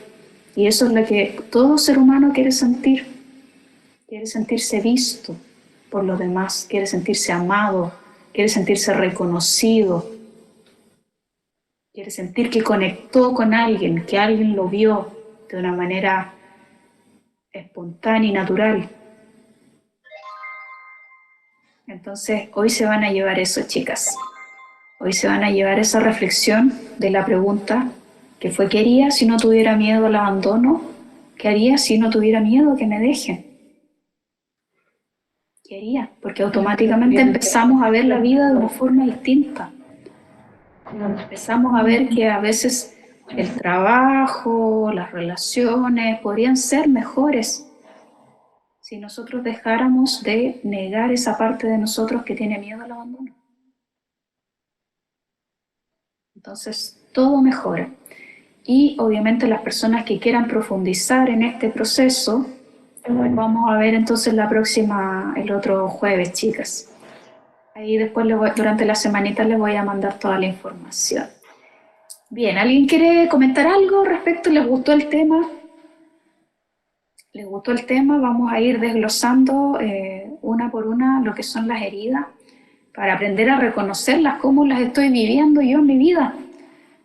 Y eso es lo que todo ser humano quiere sentir. Quiere sentirse visto por los demás, quiere sentirse amado, quiere sentirse reconocido, quiere sentir que conectó con alguien, que alguien lo vio de una manera espontánea y natural. Entonces, hoy se van a llevar eso, chicas. Hoy se van a llevar esa reflexión de la pregunta que fue: ¿qué haría si no tuviera miedo al abandono? ¿Qué haría si no tuviera miedo a que me dejen? ¿Qué haría? Porque automáticamente empezamos a ver la vida de una forma distinta. Empezamos a ver que a veces el trabajo, las relaciones podrían ser mejores si nosotros dejáramos de negar esa parte de nosotros que tiene miedo al abandono. Entonces, todo mejora. Y obviamente las personas que quieran profundizar en este proceso, vamos a ver entonces el otro jueves, chicas. Ahí después durante la semanita les voy a mandar toda la información. Bien, ¿alguien quiere comentar algo respecto? ¿Les gustó el tema? ¿Les gustó el tema? Vamos a ir desglosando una por una lo que son las heridas para aprender a reconocerlas, cómo las estoy viviendo yo en mi vida.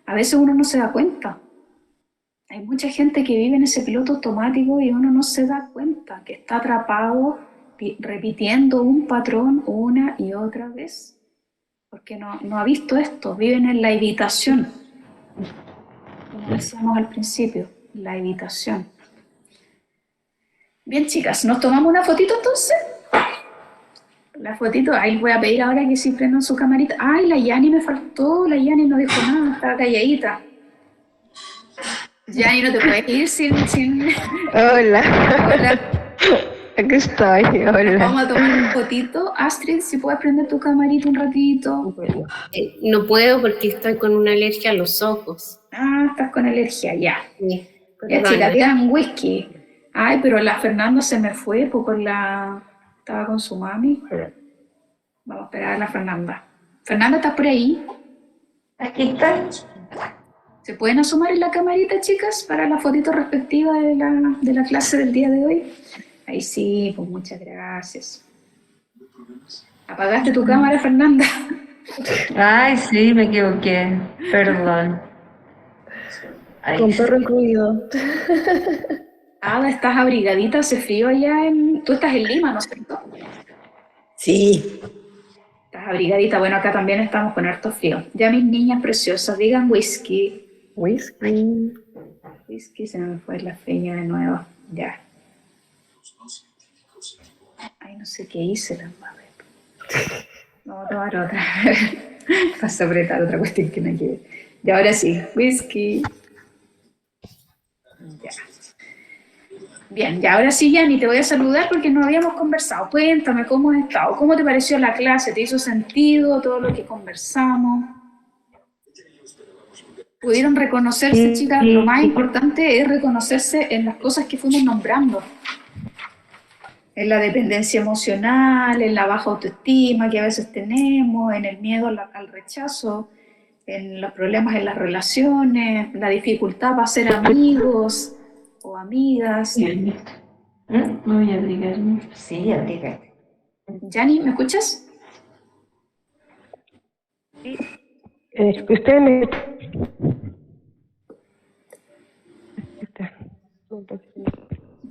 A veces uno no se da cuenta. Hay mucha gente que vive en ese piloto automático y uno no se da cuenta que está atrapado repitiendo un patrón una y otra vez, porque no ha visto esto, viven en la evitación, como decíamos al principio, la evitación. Bien, chicas, ¿nos tomamos una fotito entonces? La fotito, ahí les voy a pedir ahora que sí prendan su camarita. Ay, la Yani me faltó, la Yani no dijo nada, estaba calladita. Yani, no te puedes ir sin... Hola, Hola. aquí estoy, hola. Vamos a tomar un fotito. Astrid, si puedes prender tu camarita un ratito. No puedo porque estoy con una alergia a los ojos. Ah, estás con alergia, ya. Sí, Ya, perdona. chica, pidan whisky. Ay, pero la Fernanda se me fue estaba con su mami. Vamos a esperar a la Fernanda. Fernanda, ¿estás por ahí? Aquí está. ¿Se pueden asomar en la camarita, chicas, para la fotito respectiva de la clase del día de hoy? Ahí sí, pues muchas gracias. ¿Apagaste tu cámara, Fernanda? Ay, sí, me equivoqué. Perdón. Ahí Con sí. perro incluido. Ada, ¿estás abrigadita? ¿Hace frío allá Tú estás en Lima, ¿no es cierto? Sí, Estás abrigadita. Bueno, acá también estamos con harto frío. Ya mis niñas preciosas, digan whisky. Whisky. Whisky, se me fue la feña de nuevo. Ya. Ay, no sé qué hice la madre. Vamos a tomar otra. Vas a apretar otra cuestión que no quiere. Y ahora sí, whisky. Ya. Bien, y ahora sí, Yani, te voy a saludar porque no habíamos conversado. Cuéntame cómo has estado, cómo te pareció la clase, ¿te hizo sentido todo lo que conversamos? ¿Pudieron reconocerse, chicas? Lo más importante es reconocerse en las cosas que fuimos nombrando. En la dependencia emocional, en la baja autoestima que a veces tenemos, en el miedo al rechazo, en los problemas en las relaciones, la dificultad para ser amigos o amigas. ¿Mm? Me voy a abrigarme. Sí, abrígate. Yani, ¿me escuchas? Usted me...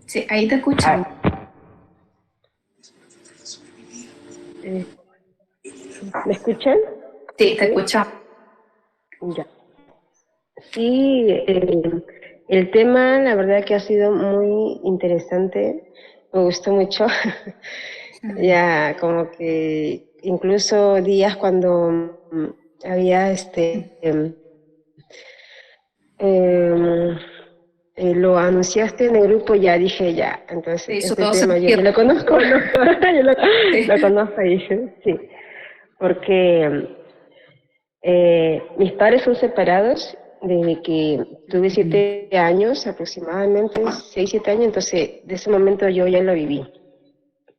Sí, ahí te escuchamos. Eh, ¿Me escuchan? Sí, te escuchamos. Ya. Sí, el tema la verdad que ha sido muy interesante, me gustó mucho. Ya como que incluso días cuando había em, lo anunciaste en el grupo, ya dije ya, entonces Se hizo este todo tema yo sentido. lo conozco, yo Sí. lo conozco y dije, sí, porque mis padres son separados desde que tuve 7 años, aproximadamente 6, 7 años, entonces de ese momento yo ya lo viví,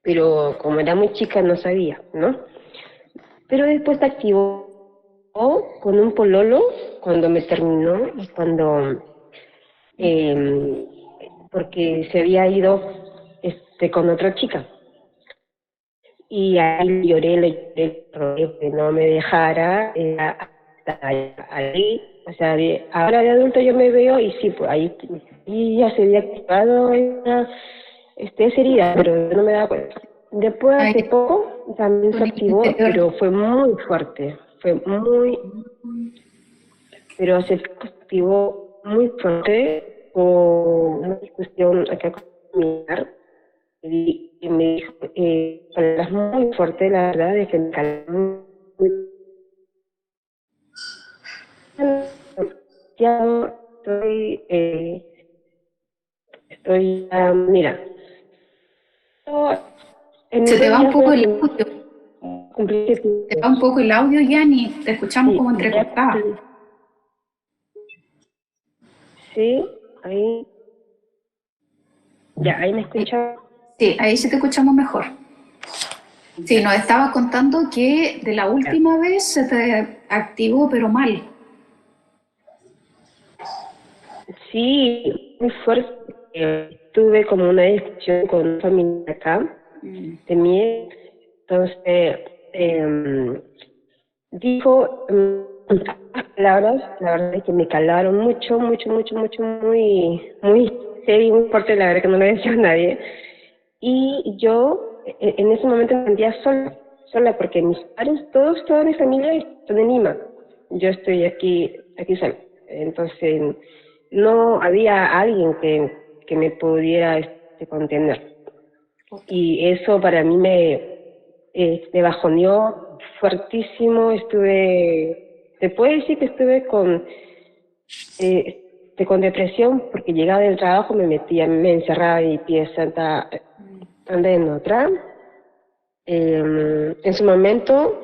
pero como era muy chica no sabía, ¿no? Pero después se activó con un pololo cuando me terminó y cuando, porque se había ido con otra chica. Y ahí le rogué que no me dejara, hasta ahí, o sea, ahora de adulto yo me veo y sí, pues ahí y ya se había activado esa herida, pero yo no me daba cuenta. Después, Ay, hace poco, también tu se niño activó, interior. pero fue muy fuerte, pero se activó muy fuerte por una discusión acá con mi familiar y me dijo palabras muy fuertes, la verdad, de que me calmó muy ya mira, yo en Se te estos va un días voy poco a el audio. cumplir Se te va un poco el audio, Yani. Te escuchamos sí, como voy a entrecortada. cumplir, sí, ahí, ya, ahí me escucha, Sí, ahí sí te escuchamos mejor. Sí, nos estaba contando que de la ya. última vez se te activó, pero mal. Sí, muy fuerte. Tuve como una discusión con una familia acá de mí, entonces dijo unas palabras, la verdad es que me calaron mucho, mucho, mucho, mucho, muy serio, muy fuerte, la verdad que no lo decía a nadie. Y yo en ese momento me sentía sola, sola porque mis padres, toda mi familia están en Lima. Yo estoy aquí sola. Entonces no había alguien que me pudiera contener. Y eso para mí me bajoneó fuertísimo. Te puedo decir que estuve con depresión porque llegaba del trabajo, me encerraba en mi pieza, anda en otra. En su momento,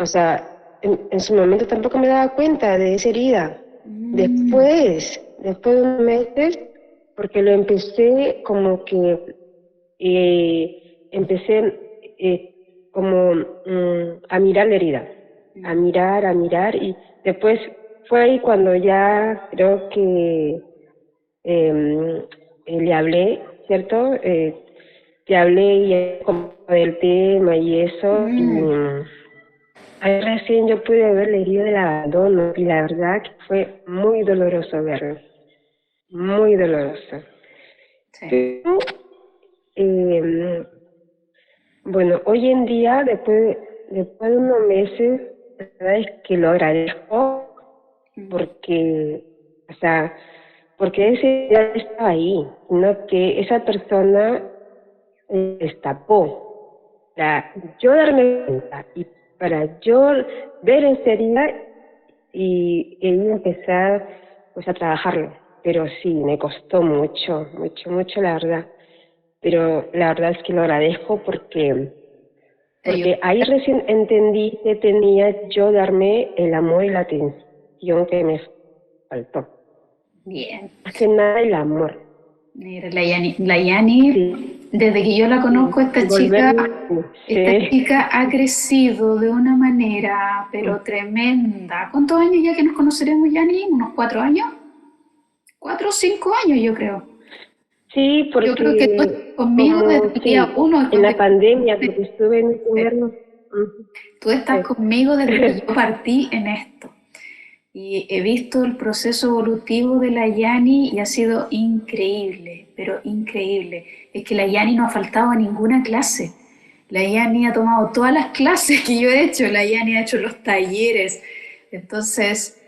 o sea, en su momento tampoco me daba cuenta de esa herida. Después de unos meses, porque lo empecé como que, empecé como a mirar la herida, a mirar, y después fue ahí cuando ya creo que le hablé, ¿cierto? Te hablé y como del tema y eso, y ahí recién yo pude ver la herida del abandono, y la verdad que fue muy doloroso verlo, muy doloroso. Sí. Pero, eh, bueno, hoy en día, después de unos meses, la verdad es que lo agradezco porque, o sea, porque ese ya estaba ahí, sino que esa persona destapó. Para yo darme cuenta y para yo ver esa herida y empezar pues a trabajarlo. Pero sí, me costó mucho, mucho, mucho la verdad. Pero la verdad es que lo agradezco porque ahí recién entendí que tenía yo darme el amor y la atención que me faltó. Bien. Más que nada el amor. Mira, la Yani, Sí, desde que yo la conozco, volverme, esta sí. chica ha crecido de una manera, pero tremenda. ¿Cuántos años ya que nos conoceremos, Yani? ¿Unos 4 años? 4 o 5 años, yo creo. Sí, Yo creo que tú estás conmigo como, desde el día sí, 1. en la pandemia, porque estuve en ese invierno. Ujú, Tú estás sí. conmigo desde que yo partí en esto. Y he visto el proceso evolutivo de la Yani y ha sido increíble, pero increíble. Es que la Yani no ha faltado a ninguna clase. La Yani ha tomado todas las clases que yo he hecho, la Yani ha hecho los talleres. Entonces,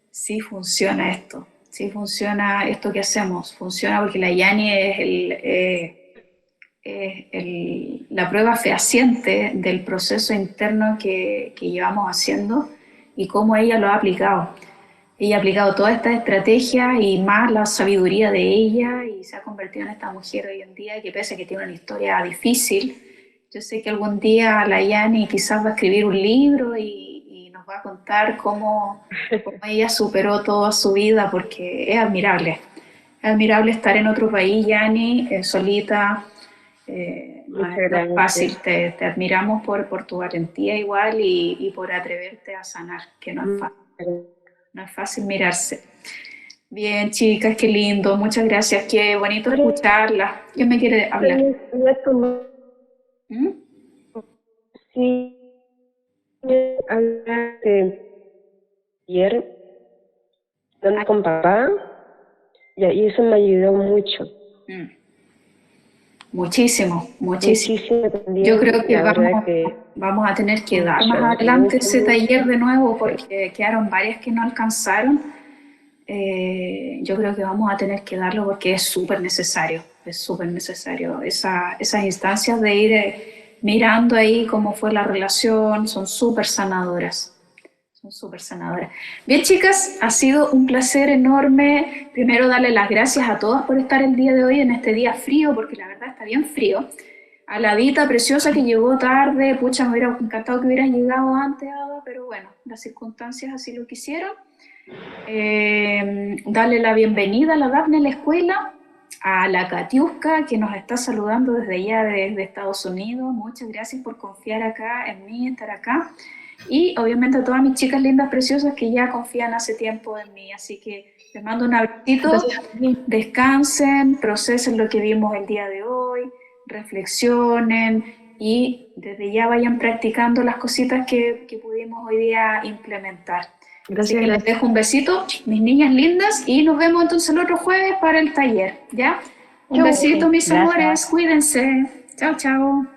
sí funciona esto, sí funciona esto que hacemos. Funciona porque la Yani es la prueba fehaciente del proceso interno que llevamos haciendo y cómo ella lo ha aplicado. Ella ha aplicado todas estas estrategias y más la sabiduría de ella y se ha convertido en esta mujer hoy en día que pese a que tiene una historia difícil, yo sé que algún día la Yani quizás va a escribir un libro y nos va a contar cómo ella superó toda su vida porque es admirable. Es admirable estar en otro país, Yani, solita. Muchas No es fácil, gracias. te admiramos por tu valentía igual y por atreverte a sanar, que no es fácil. No es fácil mirarse. Bien, chicas, qué lindo. Muchas gracias. Qué bonito escucharlas. ¿Quién me quiere hablar? ¿Mm? Sí, hablaste ayer con papá y eso me ayudó mucho. Muchísimo, muchísimo. Muchísimo también. Yo creo que La verdad que vamos a tener que dar mucho, más adelante mucho, ese taller de nuevo sí. porque quedaron varias que no alcanzaron. Yo creo que vamos a tener que darlo porque es súper necesario. Es súper necesario. Esas instancias de ir mirando ahí cómo fue la relación son súper sanadoras. Son súper sanadoras. Bien, chicas, ha sido un placer enorme. Primero, darle las gracias a todas por estar el día de hoy en este día frío, porque la verdad está bien frío. A la Dita preciosa que llegó tarde, pucha, me hubiera encantado que hubieras llegado antes, Ada, pero bueno, las circunstancias así lo quisieron. Darle la bienvenida a la Dafne en la escuela, a la Katiuska que nos está saludando desde allá, desde Estados Unidos. Muchas gracias por confiar acá en mí, estar acá. Y obviamente a todas mis chicas lindas, preciosas que ya confían hace tiempo en mí. Así que les mando un abracito, descansen, procesen lo que vimos el día de hoy, reflexionen y desde ya vayan practicando las cositas que pudimos hoy día implementar. Así que les dejo un besito, mis niñas lindas, y nos vemos entonces el otro jueves para el taller, ¿ya? Un besito, mis amores, cuídense. Chao, chao.